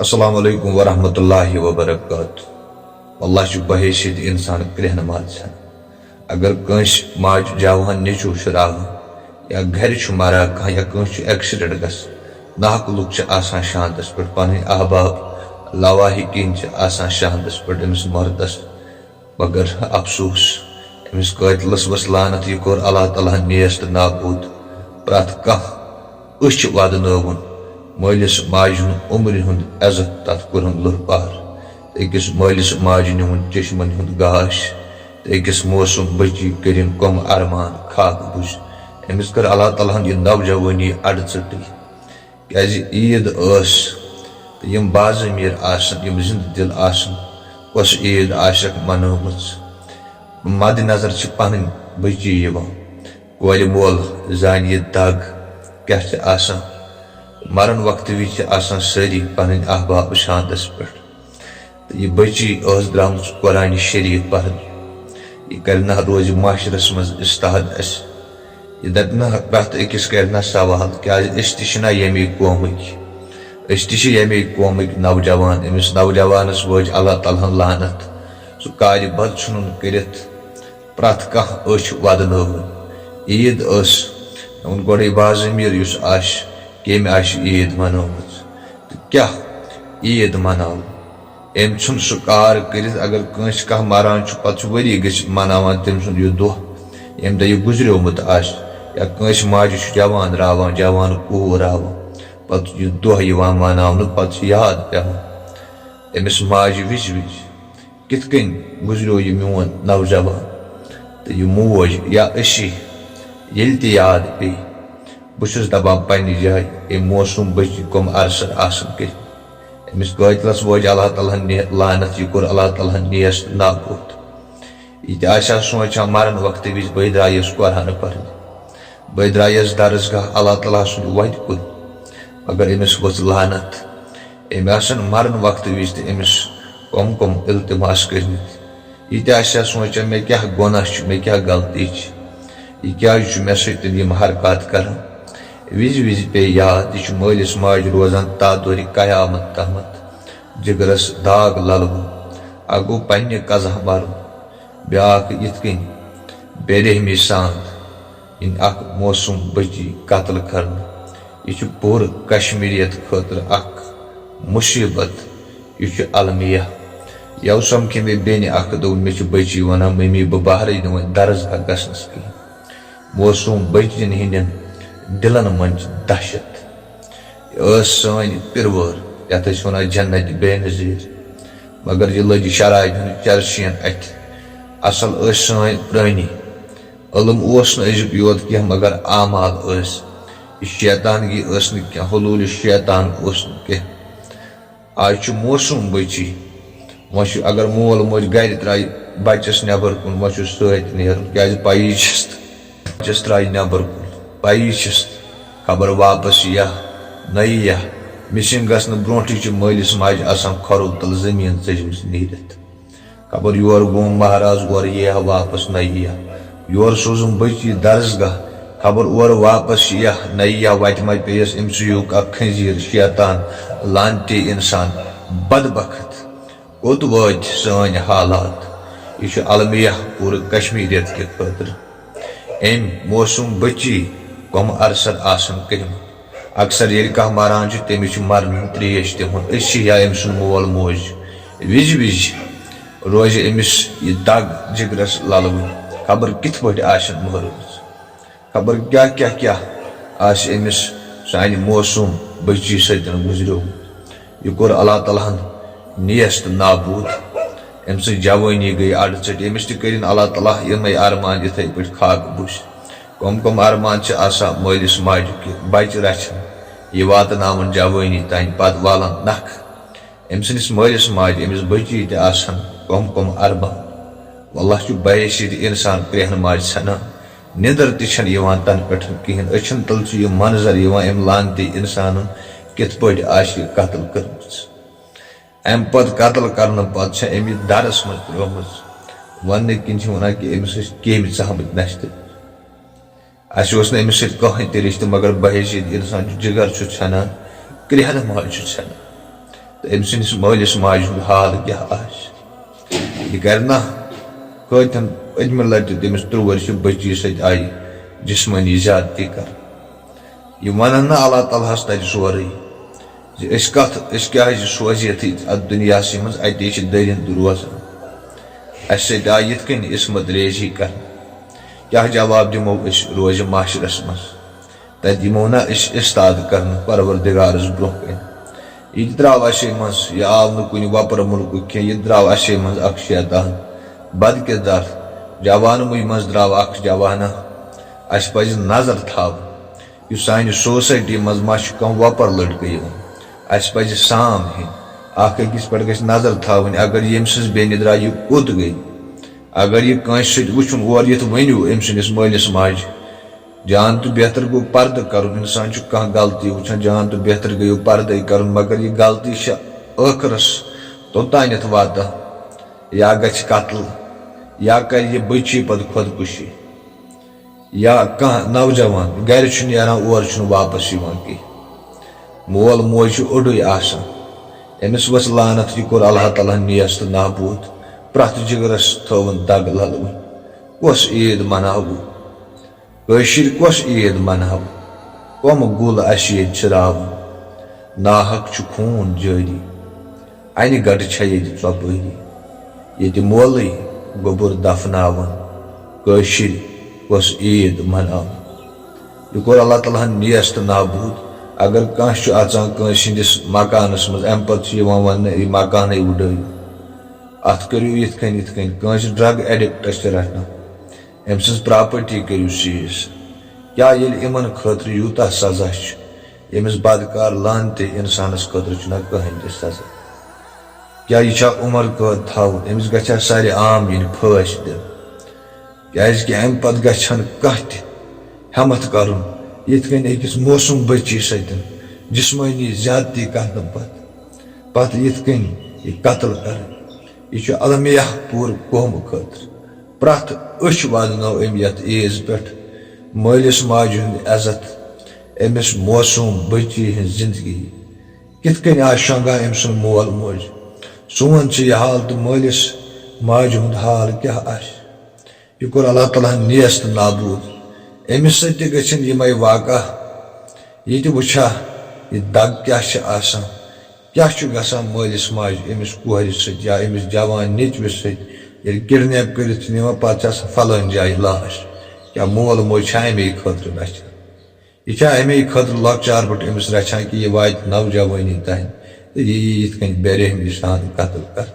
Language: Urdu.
السلام علیکم ورحمۃ اللہ وبرکاتہ. اللہ چھ بحیثیت انسان کرہ نماز اگر کنس ماج جوان نیچو شراو یا گھر چھ مرا کھانا یا کنس ایکسیڈنٹ گس ناحق لوگ آسان شانتس پہ پن احباب لاواحقین آسان شانتس پہ امس مردس مگر افسوس امس قاتلس وس لانت یہ کور اللہ تعالیٰ نیست نابود پرت کھانا اچھ ودن مالس ماجہ ہند عمر ہند عزت تر کورن لہ پار اکس مالس ماجہ نون چشمن ہند گاش اکس موسم بچی کرن کم ارمان خاک بج امس کر اللہ تعالیٰ ہن یہ نوجوانی اڑ ٹی کیاز عید اس یم باضمیر آسن یم زند دل آسن کس عید آسک منومت مد نظر چھ پن بچی کور مول زان یہ دگ کیا آسان مرن وقت وز آسان ساری پن احباب شانتس پہ یہ بچی اس درام قرآن شریف پرن یہ کرنا روز معاشرس مز استحد اس یہ دپنا پرت اکس کرنا سوال کیا اس تہ یمی قومک اس تہ یمی قومک نوجوان امس نوجوانس وج اللہ تعالیٰ لانت سہ کار بد ژھنن کرت پرت کھانا اچھ ودن عید اس گوڑے باضمیر اس آش کم آش عید منومت تو کیا عید مناو ام چھن سہ کار کرت اگر کنس کھانا مران پتہ وری گھت مناوان تم سند یہ دہ یم دہ یہ گزریومت آس یا کنس ماجہ جوان راوان جوان کور راوان پتہ یہ دہ مناونہ پتہ یاد پیوان امس ماجہ وز وز کت کن گزریو یہ میون نوجوان تو یہ موج یا اسی یل تہ یاد پی بس دپان پنہ جائے ام موسم بچی کم عرصر آسن کر امس قاتلس وج اللہ تعالیٰ لانت یہ کور اللہ تعالیٰ نیست نابود یہ آسا سوچان مرن وقت وز بہ درائس قرآن پرن بہ درائس درسگاہ اللہ تعالیٰ سند وت کن مگر امس وت لانت ام آسن مرن وقت وز تہ امس کم کم التماس کرمت یہ آسا سوچان مے کیا گناہ مے کیا غلطی یہ کیا مے سۭتۍ یم حرکات کران وز وز پے یاد یہ مالس ماج روزان تادور قیامت تامت جگرس داغ للو اکھ گو پنہ قضا مرن بیاکھ یت کن بے رحمی سان ان اکھ موسم بچی قتل کرن یہ پور کشمیریت خاطر اکھ مصیبت یہ المیہ یو سمکھے مے بین اکھ دون مے بچی ونان ممی بہ بہرے نہ درسگاہ گژھنس کی موسوم بچین ہندین دلن من دہشت یہ سان پروار یت ونان جنت بے نظیر مگر یہ لج شرائط ہند چرشین ات اصل سان پرانی علم ازیک یوت کی مگر اعمال یہ شیطانگی نا حلول شیطان کی آج موسم بچی و اگر مول موج گر ترائی بچس نبر کن و ست نیرن کیاز پی بچس ترائی نبر کن پی خبر واپس یا نئی یا مسنگ گھن برونٹھے مالس ماج آسان کھرو تل زمین ژجمس نیرت خبر یور گوم مہراز اور یہ واپس نئی یا یور سوزم بچی درسگاہ خبر اور واپس یا نئی یا وت مت پیس امس ہیوک اکھ خنزیر شیطان لانتی انسان بدبخت کوت وات سان حالات یہ المیہ پور کشمیریت کے خاطر ام موسم بچی کم عرصر آسن کرمت اکثر یل کھانا مران تمس مرن تریش تہن اسی یا ام سن مول موج وز وز روز امس یہ دگ جگرس للو خبر کت پہ آسن محروز خبر کیا آس امس سانہ موسم بچی ستن گزریومت یہ کور اللہ تعالیٰ نیست نابود ام سی جوانی گئی اڑ ٹھٹ امس تہ کرن اللہ تعالیٰ یمے ارمان اتھے پہ خاک بش کم ارمان آسان مالس ماجہ کہ بچہ رچھن یہ واتناون جوانی تان پتہ والن نکھ ام سندس مالس ماج امس بچی تہ آسان کم ارمان واللہ چھ بحیثیت انسان کرہن ماج ژھنان ندر تہ چھن یوان تن پہ کہین اچھن تل چھ یہ منظر یوان ام لانتی انسانن کت پہ آس یہ قتل کرمژ ام پتہ قتل کرنے پتہ امی درس من ترٲومٕژ وننے کن ونان کہ امس کیمہِ ژامٕتۍ نشتہٕ اس امس سۭتۍ کٕہٕنۍ تہِ رشتہٕ مگر بحیثیت انسان جگر ژھنان کرہن ماج ژھنان تو أمۍ سٕنٛدِس مٲلِس ماجہِ ہُنٛد حال کیٛاہ آسہِ یہِ کَرِ نا کۭتٮ۪ن پٔتمہِ لَٹہِ تٔمِس 3 ؤرشہِ بٔچی سۭتۍ آیہِ جسمٲنی زیادتی کَرنہٕ یہِ وَنن نہٕ اللہ تعالیٰ ہَس تَتہِ سورُے زِ أسۍ کیٛازِ سوزیتھٕے اَتھ دُنیاہسٕے منٛز اَتے چھِ دٔرِنٛد روزان اَسہِ سۭتۍ آیہِ یِتھ کٔنۍ عصمت ریزی کَرنہٕ کیٛاہ جواب دِمو أسۍ روزِ معاشرس منٛز تَتہِ یِمو نا أسۍ اِستاد کَرنہٕ پروردِگارَس برونٛہہ کَنۍ یہِ تہِ درٛاو اَسے منٛز یہِ آو نہٕ کُنہِ وۄپرٕ مُلکُک کینٛہہ یہِ درٛاو اَسے منٛز اکھ شیطان بد کِردار جوانوٕے منٛز درٛاو اکھ جوانا اَسہِ پَزِ نظر تھاوٕنۍ یُس سانہِ سوسایٹی منٛز ما چھُ کانٛہہ وۄپر لٔڑکہٕ یِوان اَسہِ پَزِ سام ہیٚنۍ اکھ أکِس پٮ۪ٹھ گژھِ نظر تھاوٕنۍ اگر ییٚمۍ سٕنٛز بیٚنہِ درٛاے یہِ کوٚت گٔے اگر یہِ کٲنٛسہِ سۭتۍ وٕچھُن اورٕ یِتھ ؤنِو أمۍ سٕنٛدِس مٲلِس ماجہِ جان تہٕ بہتر گوٚو پردٕ کَرُن اِنسان چھُ کانٛہہ غلطی وٕچھان جان تہٕ بہتر گٔیو پردَے کَرُن مگر یہِ غلطی چھےٚ ٲخرس توٚتانٮ۪تھ واتان یا گژھِ قتل یا کَرِ یہِ بٔچی پتہٕ خۄدکُشی یا کانٛہہ نوجوان گرِ چھُ نیران اورٕ چھُنہٕ واپس یِوان کینٛہہ مول موج چھُ اوٚڑُے آسان أمِس ؤژھ لعنت یہِ کوٚر اللہ تعالیٰ ہن نیس تہٕ نابوٗد پرٛٮ۪تھ جِگرس تھٲوٕن دگ للوٕنۍ کۄس عیٖد مناوو کٲشِرۍ کۄس عیٖد مناوو کۄم گُل اَسہِ ییٚتہِ چِراوُن ناحق چھُ خوٗن جٲری اَنہِ گٹہٕ چھےٚ ییٚتہِ ژۄپٲری ییٚتہِ مولٕے گوٚبُر دفناوان کٲشِرۍ کۄس عیٖد مناوو یہِ کوٚر اللہ تعالیٰ ہن نیس تہٕ نابوٗد اگر کانٛہہ چھُ اژان کٲنٛسہِ ہٕنٛدِس مکانس منٛز اَمہِ پتہٕ چھُ یِوان وننہٕ یہِ مکانٕے وٕڈٲیِو اَتھ کٔرِو یِتھ کٔنۍ کٲنٛسہِ ڈرگ ایڈِکٹس تہِ رٹنہٕ أمۍ سٕنٛز پراپرٹی کٔرِو سیٖز کیٛاہ ییٚلہِ یِمن خٲطرٕ یوٗتاہ سزا چھُ أمِس بدکار لانتی اِنسانس خٲطرٕ چھُنہ کٕہٕنۍ تہِ سزا کیٛاہ یہِ چھا عمر قٲد تھاوُن أمِس گژھِ ہا سارِ عام یِنۍ پھٲسۍ دِنہٕ کیٛازِ کہِ اَمہِ پتہٕ گژھِ ہا نہٕ کانٛہہ تہِ ہٮ۪متھ کَرُن یِتھ کٔنۍ أکِس موسوٗم بٔچی سۭتۍ جسمٲنی زیادتی کرنہٕ پتہٕ یِتھ کٔنۍ یہِ قتل کرٕنۍ یہِ چھُ المیہ پوٗرٕ قومہٕ خٲطرٕ پرٛٮ۪تھ أچھ واتنٲو أمۍ یتھ عیٖز پٮ۪ٹھ مٲلِس ماجہِ ہُنٛد عزت أمِس موسوٗم بٔچی ہٕنٛز زندگی کِتھ کٔنۍ آسہِ شۄنٛگان أمۍ سُنٛد مول موج سون چھُ یہِ حال تہٕ مٲلِس ماجہِ ہُنٛد حال کیٛاہ آسہِ یہِ کوٚر اللہ تعالیٰ ہن نیس تہٕ نابوٗد أمِس سۭتۍ تہِ گژھن یِمے واقع یہِ تہِ وٕچھِ ہا یہِ دگ کیٛاہ چھِ آسان کیٛاہ چھُ گژھان مٲلِس ماجہِ أمِس کورِ سۭتۍ یا أمِس جوان نیٚچوِس سۭتۍ ییٚلہِ کِڈنیپ کٔرِتھ چھِ نِوان پتہٕ چھِ آسان فلٲنۍ جایہِ لاش کیٛاہ مول موج چھا اَمے خٲطرٕ رچھان یہِ چھا اَمے خٲطرٕ لۄکچار پٮ۪ٹھ أمِس رچھان کہِ یہِ واتہِ نوجوٲنی تانۍ تہٕ یہِ یی یِتھ کٔنۍ بے رحمی سان قتل کر